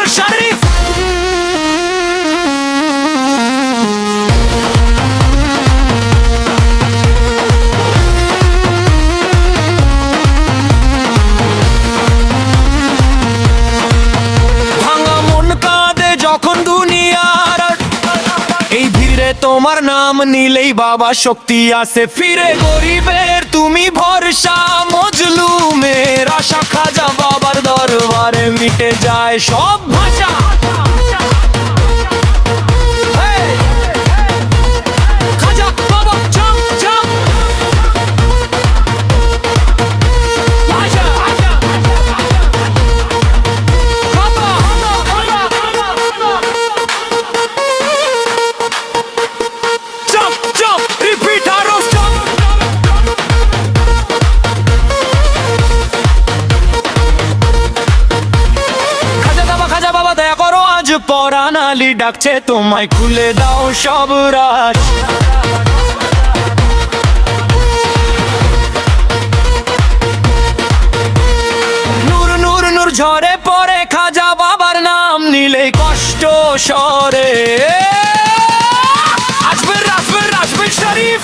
রাসপুর শরীফ। ভাঙা মন কাঁদে যখন দুনিয়ার, এই ভিড়ে তোমার নাম নিলেই বাবা শক্তি আসে ফিরে। গরিবের তুমি ভরসা, মজলুমের আশা, খাজা বাবার দরবারে মিটে যায় সব ভাষা। খাজা বাবা জম জম। পরাণ আলী ডাকছে তোমায়, খুলে দাও সব রাজ। নূর নূর নূর ঝরে পড়ে, খাজা বাবার নাম নিলে কষ্ট সরে। আসবে রাসপুর শরীফ।